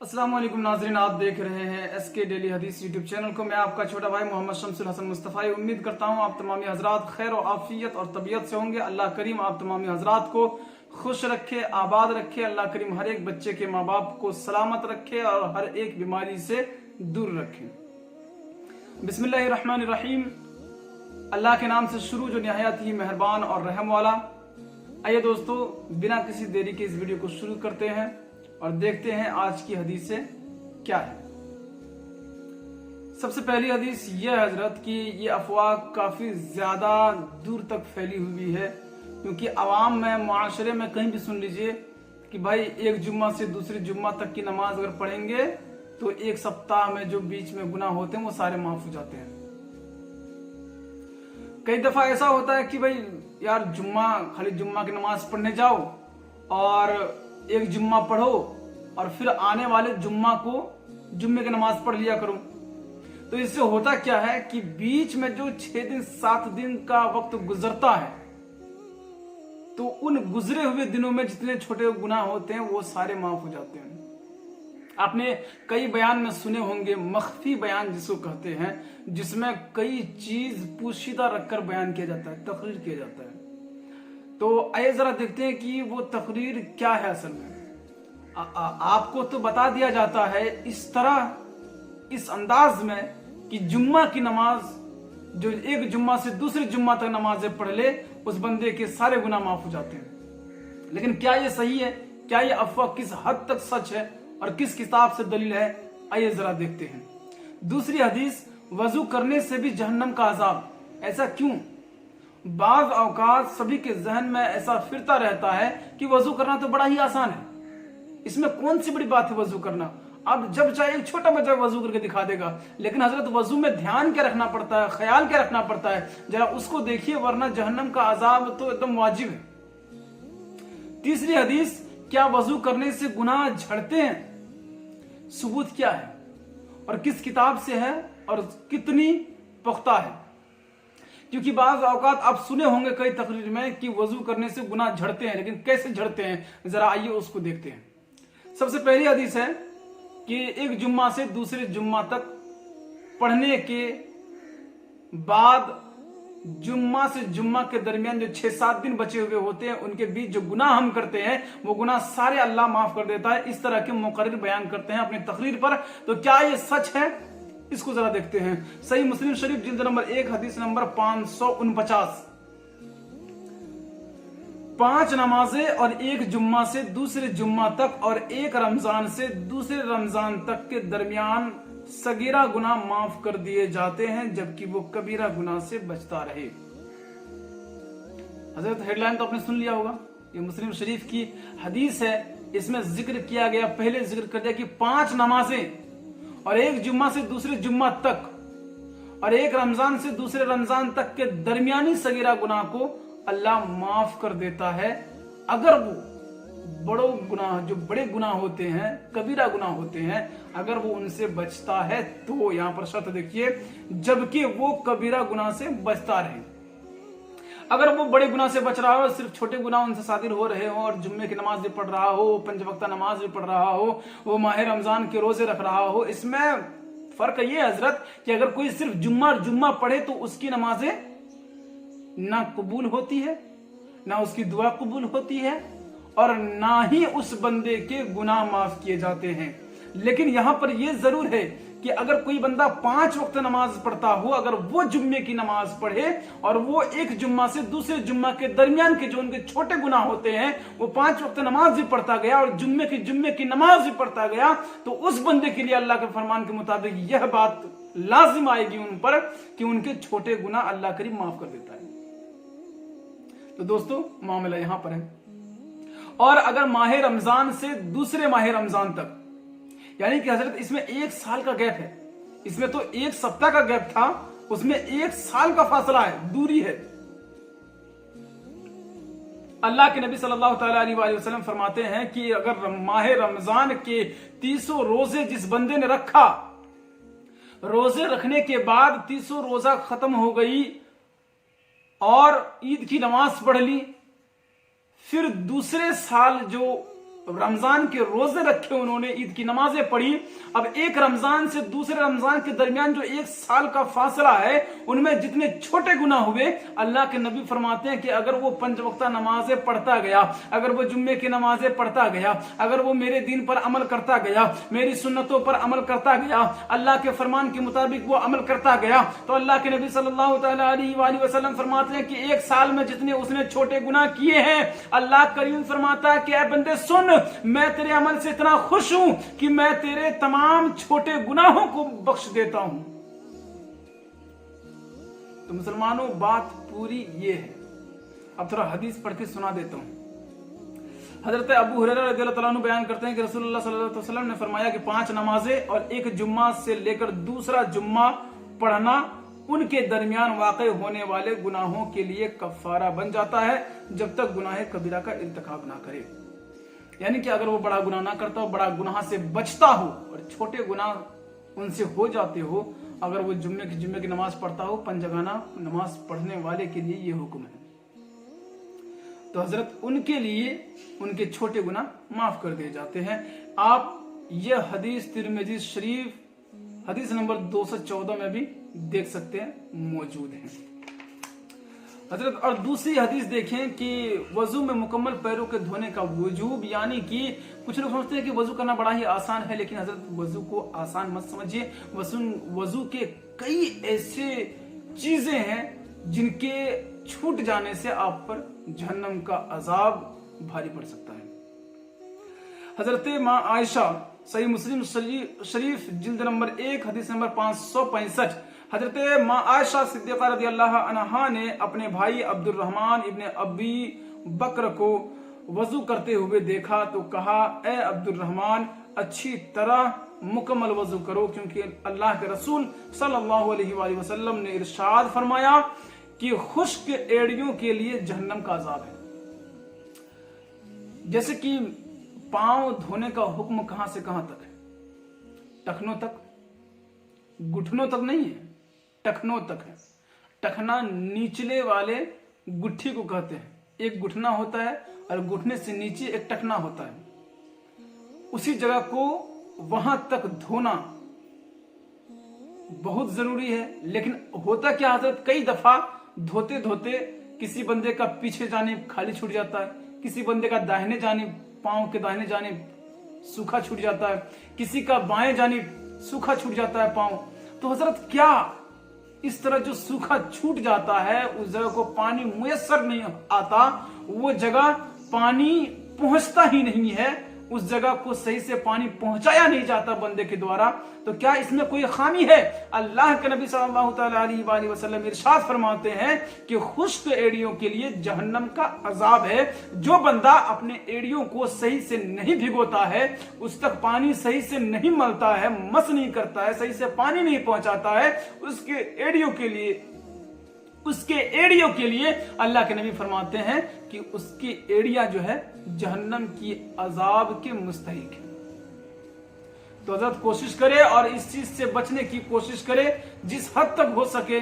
अस्सलाम वालेकुम नाज़रीन, आप देख रहे हैं SK डेली हदीस यूट्यूब चैनल को। मैं आपका छोटा भाई मोहम्मद शमसुल हसन मुस्तफ़ाई उम्मीद करता हूँ आप तमामी हजरात खैर और आफियत और तबीयत से होंगे। अल्लाह करीम आप तमामी हजरात को खुश रखे, आबाद रखे। अल्लाह करीम हर एक बच्चे के माँ बाप को सलामत रखे और हर एक बीमारी से दूर रखे। बिस्मिल्लाहिर्रहमानिर्रहीम, अल्लाह के नाम से शुरू जो निहायत ही मेहरबान और रहम वाला। आइए दोस्तों, बिना किसी देरी के इस वीडियो को शुरू करते हैं और देखते हैं आज की हदीस से क्या है। सबसे पहली हदीस यह है हजरत कि ये अफवाह काफी ज्यादा दूर तक फैली हुई है, क्योंकि आवाम में मुआशरे में कहीं भी सुन लीजिए कि भाई एक जुम्मा से दूसरी जुम्मा तक की नमाज अगर पढ़ेंगे तो एक सप्ताह में जो बीच में गुनाह होते हैं वो सारे माफ हो जाते हैं। कई दफा ऐसा होता है कि भाई यार खाली जुम्मा की नमाज पढ़ने जाओ और एक जुम्मा पढ़ो और फिर आने वाले जुम्मे की नमाज पढ़ लिया करो। तो इससे होता क्या है कि बीच में जो 6 दिन 7 दिन का वक्त गुजरता है तो उन गुजरे हुए दिनों में जितने छोटे गुनाह होते हैं वो सारे माफ हो जाते हैं। आपने कई बयान में सुने होंगे, मख्फी बयान जिसको कहते हैं, जिसमें कई चीज पोशीदा रखकर बयान किया जाता है, तकरीर किया जाता है। तो आइए जरा देखते हैं कि वो तकरीर क्या है। असल में आपको तो बता दिया जाता है इस तरह, इस अंदाज में कि जुम्मा की नमाज जो एक जुम्मा से दूसरे जुम्मा तक नमाजें पढ़ ले उस बंदे के सारे गुनाह माफ हो जाते हैं। लेकिन क्या ये सही है? क्या ये अफवाह किस हद तक सच है और किस किताब से दलील है? आइए जरा देखते हैं। दूसरी हदीस, वजू करने से भी जहन्नम का अजाब। ऐसा क्यों? बाज औकात सभी के जहन में ऐसा फिरता रहता है कि वजू करना तो बड़ा ही आसान है, इसमें कौन सी बड़ी बात है वजू करना। अब जब चाहे एक छोटा बच्चा वजू करके दिखा देगा, लेकिन हजरत वजू में ध्यान क्या रखना पड़ता है, ख्याल क्या रखना पड़ता है, जरा उसको देखिए, वरना जहन्नम का अजाब तो एकदम वाजिब है। तीसरी हदीस, क्या वजू करने से गुनाह झड़ते हैं? सबूत क्या है और किस किताब से है और कितनी पुख्ता है? क्योंकि बाज़ औकात आप सुने होंगे कई तकरीर में कि वजू करने से गुनाह झड़ते हैं, लेकिन कैसे झड़ते हैं जरा आइए उसको देखते हैं। सबसे पहली हदीस है कि एक जुम्मा से दूसरे जुम्मा तक पढ़ने के बाद जुम्मा से जुम्मा के दरमियान जो 6-7 दिन बचे हुए होते हैं उनके बीच जो गुनाह हम करते हैं वो गुनाह सारे अल्लाह माफ कर देता है। इस तरह के मुकर्रिर बयान करते हैं अपनी तकरीर पर। तो क्या ये सच है? इसको जरा देखते हैं। सही मुस्लिम शरीफ जिल्द नंबर 1 हदीस नंबर 549। 5 नमाजें और एक जुम्मा से दूसरे जुम्मा तक और एक रमजान से दूसरे रमजान तक के दरमियान सगीरा गुनाह माफ कर दिए जाते हैं, जबकि वो कबीरा गुनाह से बचता रहे। हजरत हेडलाइन तो आपने सुन लिया होगा, ये मुस्लिम शरीफ की हदीस है। इसमें जिक्र किया गया, पहले जिक्र कर दिया कि 5 नमाजें और एक जुम्मा से दूसरे जुम्मा तक और एक रमजान से दूसरे रमजान तक के दरमियानी सगीरा गुनाह को अल्लाह माफ कर देता है, अगर वो बड़ो गुनाह, जो बड़े गुनाह होते हैं, कबीरा गुनाह होते हैं, अगर वो उनसे बचता है तो। यहां पर शर्त देखिए, जबकि वो कबीरा गुनाह से बचता रहे। अगर वो बड़े गुनाह से बच रहा हो, सिर्फ छोटे गुनाह उनसे सादिर हो रहे हो और जुम्मे की नमाज भी पढ़ रहा हो, 5 वक्ता नमाज भी पढ़ रहा हो, वो माह रमजान के रोजे रख रहा हो, इसमें फर्क ये हजरत कि अगर कोई सिर्फ जुम्मा पढ़े तो उसकी नमाजें ना कबूल होती है, ना उसकी दुआ कबूल होती है और ना ही उस बंदे के गुनाह माफ किए जाते हैं। लेकिन यहां पर यह जरूर है कि अगर कोई बंदा 5 वक्त नमाज पढ़ता हो, अगर वो जुम्मे की नमाज पढ़े और वो एक जुम्मा से दूसरे जुम्मा के दरमियान के जो उनके छोटे गुनाह होते हैं वो 5 वक्त नमाज भी पढ़ता गया और जुम्मे की नमाज भी पढ़ता गया, तो उस बंदे के लिए अल्लाह के फरमान के मुताबिक यह बात लाजिम आएगी उन पर कि उनके छोटे गुनाह अल्लाह करीम माफ कर देता है। तो दोस्तों, मामला यहां पर है। और अगर माह रमजान से दूसरे माह रमजान तक, यानी कि हजरत इसमें 1 साल का गैप है, इसमें तो 1 सप्ताह का गैप था, उसमें 1 साल का फासला है, दूरी है। अल्लाह के नबी सल्लल्लाहु अलैहि वसल्लम फरमाते हैं कि अगर माह रमजान के 300 रोजे जिस बंदे ने रखा, रोजे रखने के बाद 300 रोजा खत्म हो गई और ईद की नमाज पढ़ ली, फिर दूसरे साल जो रमजान के रोजे रखे, उन्होंने ईद की नमाजें पढ़ी। अब एक रमजान से दूसरे रमजान के दरमियान जो 1 साल का फासला है, उनमें जितने छोटे गुनाह हुए, अल्लाह के नबी फरमाते हैं कि अगर वो 5 वक्त नमाजें पढ़ता गया, अगर वो जुम्मे की नमाजें पढ़ता गया, अगर वो मेरे दीन पर अमल करता गया, मेरी सुन्नतों पर अमल करता गया, अल्लाह के फरमान के मुताबिक वो अमल करता गया, तो अल्लाह के नबी सल्लल्लाहु अलैहि वसल्लम फरमाते हैं कि 1 साल में जितने उसने छोटे गुनाह किए हैं, अल्लाह करीम फरमाता है कि ऐ बंदे सुन, मैं तेरे अमल से इतना खुश हूं कि मैं तेरे तमाम छोटे गुनाहों को बख्श देता हूं। तो मुसलमानों, बात पूरी ये है। अब थोड़ा हदीस पढ़ के सुना देता हूं। हजरत अबू हुरैरा रज़ियल्लाहु ताला अन्हु बयान करते हैं कि रसूलुल्लाह सल्लल्लाहु अलैहि वसल्लम ने फरमाया कि 5 नमाजें और 1 जुम्मा से लेकर दूसरा जुम्मा पढ़ना उनके दरमियान वाक़ई होने वाले गुनाहों के लिए कफ़ारा बन जाता है, जब तक गुनाह कबीरा का इर्तिकाब ना करे। यानी कि अगर वो बड़ा गुनाह ना करता हो, बड़ा गुनाह से बचता हो और छोटे गुनाह उनसे हो जाते हो, अगर वो जुम्मे की नमाज पढ़ता हो, पंजगाना नमाज पढ़ने वाले के लिए ये हुक्म है। तो हजरत उनके लिए उनके छोटे गुनाह माफ कर दिए जाते हैं। आप ये हदीस तिरमिज़ी शरीफ हदीस नंबर 214 में भी देख सकते हैं, मौजूद है हजरत। और दूसरी हदीस देखें कि वजू में मुकम्मल पैरों के धोने का वजूब, यानी कि कुछ लोग समझते हैं कि वजू करना बड़ा ही आसान है, लेकिन हजरत वजू को आसान मत समझिए। वजू के कई ऐसे चीजें हैं जिनके छूट जाने से आप पर जहन्नम का अजाब भारी पड़ सकता है। हजरत माँ आयशा, सही मुस्लिम शरीफ जिल्द नंबर 1 हदीस नंबर 565, हजरत माँ आयशा सिद्दीक़ा रज़ियल्लाहु अन्हा ने अपने भाई अब्दुर्रहमान इब्ने अबी बकर को वजू करते हुए देखा तो कहा, ए अब्दुर्रहमान, अच्छी तरह मुकम्मल वजू करो, क्योंकि अल्लाह के रसूल सल्लल्लाहु अलैहि वसल्लम ने इरशाद फरमाया कि खुश्क एड़ियों के लिए जहन्नम का अजाब है। जैसे कि पांव धोने का हुक्म कहां से कहां तक है? टखनों तक, घुटनों तक नहीं है, टखनों तक है। टखना निचले वाले गुट्ठी को कहते हैं। एक घुटना होता है और घुटने से नीचे एक टखना होता है, उसी जगह को वहां तक धोना बहुत जरूरी है। लेकिन होता क्या हजरत, कई दफा धोते धोते किसी बंदे का पीछे जानिब खाली छूट जाता है, किसी बंदे का दाहिने जानिब, पांव के दाहिने जानिब सूखा छूट जाता है, किसी का बाएं जानिब सूखा छूट जाता है पांव। तो हजरत क्या इस तरह जो सूखा छूट जाता है, उस जगह को पानी मुयस्सर नहीं आता, वो जगह पानी पहुंचता ही नहीं है, उस जगह को सही से पानी पहुंचाया नहीं जाता बंदे के द्वारा, तो क्या इसमें कोई खामी है? अल्लाह के नबी सल्लल्लाहु अलैहि वसल्लम इरशाद फरमाते हैं कि खुश्क एड़ियों के लिए जहन्नम का अजाब है। जो बंदा अपने एड़ियों को सही से नहीं भिगोता है, उस तक पानी सही से नहीं मलता है, मस नहीं करता है, सही से पानी नहीं पहुंचाता है, उसके एड़ियों के लिए अल्लाह के नबी फरमाते हैं कि उसकी एड़ियां जो है जहन्नम की अजाब के मुस्तहिक है। तो हजरत कोशिश करे और इस चीज से बचने की कोशिश करे, जिस हद तक हो सके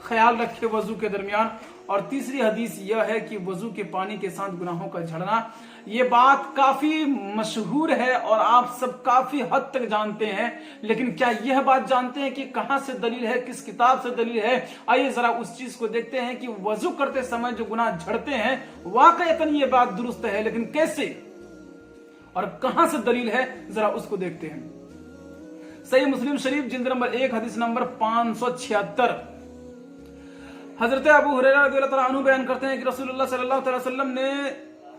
ख्याल रखे वजू के दरमियान। और तीसरी हदीस यह है कि वजू के पानी के साथ गुनाहों का झड़ना, ये बात काफी मशहूर है और आप सब काफी हद तक जानते हैं, लेकिन क्या यह बात जानते हैं कि कहां से दलील है, किस किताब से दलील है? आइए जरा उस चीज को देखते हैं कि वजू करते समय जो गुनाह झड़ते हैं, वाकईतन ये बात दुरुस्त है, लेकिन कैसे और कहां से दलील है, जरा उसको देखते हैं। सही मुस्लिम शरीफ जिल्द नंबर 1 हदीस नंबर 576, हजरत अबू हुरैरा रज़ियल्लाहु ताला अन्हु बयान करते हैं कि रसूलुल्लाह सल्लल्लाहु अलैहि वसल्लम ने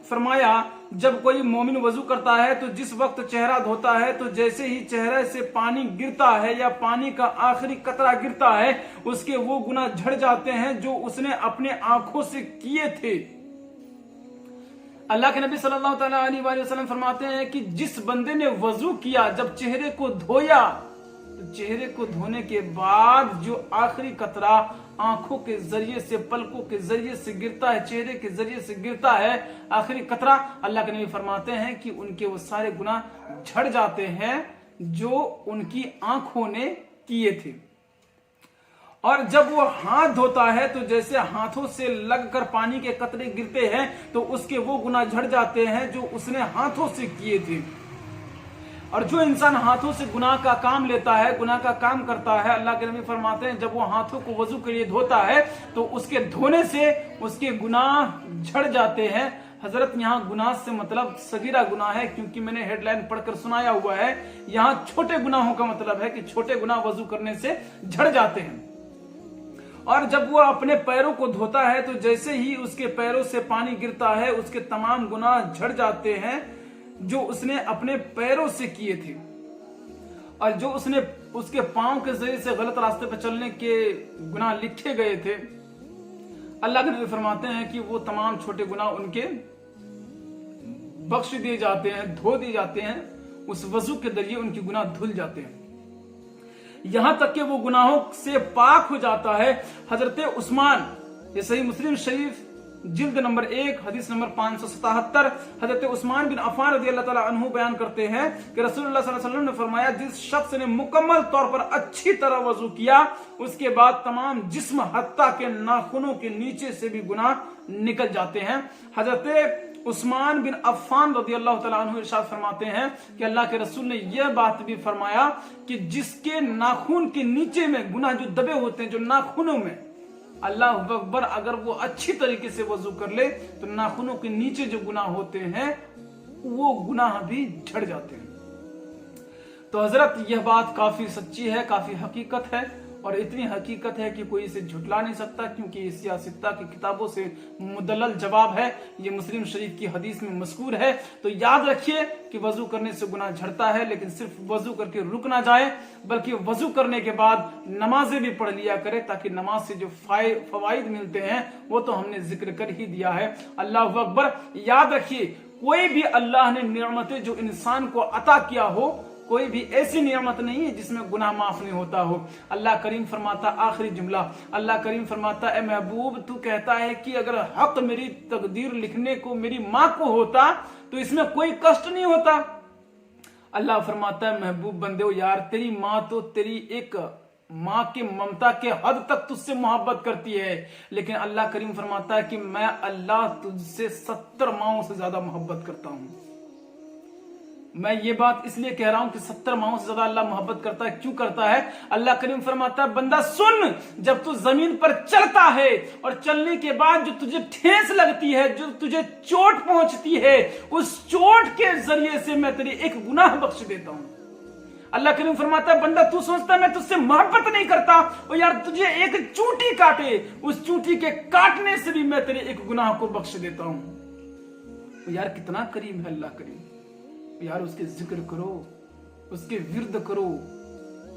फरमाया, जब कोई मोमिन वजू करता है तो जिस वक्त चेहरा धोता है, तो जैसे ही चेहरे से पानी गिरता है या पानी का आखिरी कतरा गिरता है, उसके वो गुनाह झड़ जाते हैं जो उसने अपने आंखों से किए थे। अल्लाह के नबी सल्लल्लाहु अलैहि वसल्लम फरमाते हैं कि जिस बंदे ने वजू किया, जब चेहरे को धोया, तो चेहरे को धोने के बाद जो आखिरी कतरा आंखों के जरिए से, पलकों के जरिए से गिरता है, चेहरे के जरिए से गिरता है आखिरी कतरा, अल्लाह के नबी फरमाते हैं कि उनके वो सारे गुनाह झड़ जाते हैं जो उनकी आंखों ने किए थे। और जब वो हाथ धोता है तो जैसे हाथों से लगकर पानी के कतरे गिरते हैं तो उसके वो गुनाह झड़ जाते हैं जो उसने हाथों से किए थे। और जो इंसान हाथों से गुनाह का काम लेता है, गुनाह का काम करता है, अल्लाह के नबी फरमाते हैं जब वो हाथों को वजू के लिए धोता है तो उसके धोने से उसके गुनाह झड़ जाते हैं। हजरत यहाँ गुनाह से मतलब सगीरा गुनाह है, क्योंकि मैंने हेडलाइन पढ़कर सुनाया हुआ है। यहाँ छोटे गुनाहों का मतलब है कि छोटे गुनाह वजू करने से झड़ जाते हैं। और जब वो अपने पैरों को धोता है तो जैसे ही उसके पैरों से पानी गिरता है उसके तमाम गुनाह झड़ जाते हैं जो उसने अपने पैरों से किए थे, और जो उसने उसके पांव के जरिए से गलत रास्ते पर चलने के गुनाह लिखे गए थे। अल्लाह के नबी फरमाते हैं कि वो तमाम छोटे गुनाह उनके बख्श दिए जाते हैं, धो दिए जाते हैं, उस वजू के जरिए उनके गुनाह धुल जाते हैं, यहां तक कि वो गुनाहों से पाक हो जाता है। हजरत उस्मान, ये सही मुस्लिम शरीफ जिल्द नंबर 1 हदीस नंबर 577, हजरत उस्मान बिन अफ़ान रज़ियल्लाहु ताला अन्हु बयान करते हैं कि रसूलुल्लाह सल्लल्लाहु अलैहि वसल्लम ने फरमाया जिस शख्स ने मुकम्मल तौर पर अच्छी तरह वजू किया उसके बाद तमाम जिस्म हत्ता के नाखूनों के नीचे से भी गुनाह निकल जाते हैं। हजरत उस्मान बिन अफ़ान रज़ियल्लाहु ताला अन्हु इरशाद फरमाते हैं कि अल्लाह के रसूल ने यह बात भी फरमाया कि जिसके नाखून के नीचे में गुनाह जो दबे होते हैं, जो नाखूनों में, अल्लाह अकबर, अगर वो अच्छी तरीके से वजू कर ले तो नाखूनों के नीचे जो गुनाह होते हैं वो गुनाह भी झड़ जाते हैं। तो हजरत यह बात काफी सच्ची है, काफी हकीकत है, और इतनी हकीकत है कि कोई इसे झुटला नहीं सकता, क्योंकि ये सियासित्ता की किताबों से मुदल्लल जवाब है। ये मुस्लिम शरीफ की हदीस में मज़कूर है। तो याद रखिए कि वजू करने से गुनाह झड़ता है, लेकिन सिर्फ वजू करके रुक ना जाए, बल्कि वजू करने के बाद नमाजें भी पढ़ लिया करे, ताकि नमाज से जो फवाइद मिलते हैं वो तो हमने जिक्र कर ही दिया है। अल्लाह अकबर। याद रखिए, कोई भी अल्लाह ने नियामतें जो इंसान को अता किया हो, कोई भी ऐसी नियामत नहीं है जिसमें गुनाह माफ नहीं होता हो। अल्लाह करीम फरमाता, आखिरी जुमला, अल्लाह करीम फरमाता, ए महबूब तू कहता है कि अगर हक मेरी तकदीर लिखने को मेरी माँ को होता तो इसमें कोई कष्ट नहीं होता। अल्लाह फरमाता है महबूब बंदे हो यार, तेरी माँ तो तेरी एक माँ के ममता के हद तक तुझसे मोहब्बत करती है, लेकिन अल्लाह करीम फरमाता है कि मैं अल्लाह तुझसे 70 माओं से ज्यादा मोहब्बत करता हूं। मैं ये बात इसलिए कह रहा हूं कि 70 माओं से ज्यादा अल्लाह मोहब्बत करता है। क्यों करता है? अल्लाह करीम फरमाता है बंदा सुन, जब तू जमीन पर चलता है और चलने के बाद जो तुझे ठेस लगती है, जो तुझे चोट पहुंचती है, उस चोट के जरिए से मैं तेरी एक गुनाह बख्श देता हूं। अल्लाह करीम फरमाता है बंदा तू सोचता है मैं तुझसे मोहब्बत नहीं करता, और यार तुझे एक चूंटी काटे, उस चूंटी के काटने से भी मैं तेरे एक गुनाह को बख्श देता हूं। यार कितना करीम है अल्लाह करीम। यार उसके जिक्र करो, उसके विर्द करो,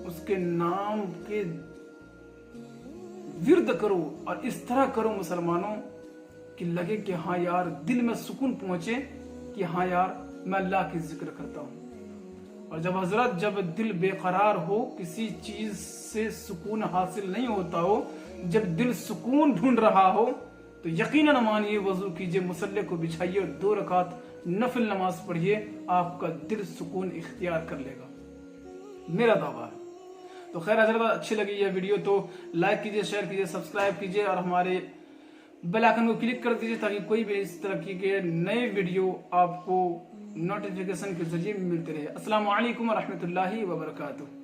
उसके नाम के विर्द करो, और इस तरह करो मुसलमानों कि लगे कि हाँ यार दिल में सुकून पहुंचे कि हाँ यार मैं अल्लाह की जिक्र करता हूं। और जब दिल बेकरार हो, किसी चीज से सुकून हासिल नहीं होता हो, जब दिल सुकून ढूंढ रहा हो, तो यकीनन मानिए वजू कीजिए, मुसल्ले को बिछाइए और 2 रकात नफिल नमाज पढ़िए, आपका दिल सुकून इख्तियार कर लेगा, मेरा दावा है। तो खैर हजरत अच्छी लगी यह वीडियो तो लाइक कीजिए, शेयर कीजिए, सब्सक्राइब कीजिए और हमारे बेल आइकन को क्लिक कर दीजिए, ताकि कोई भी इस तरह के नए वीडियो आपको नोटिफिकेशन के जरिए मिलते रहे। अस्सलाम वालेकुम व रहमतुल्लाहि व बरकातुहू।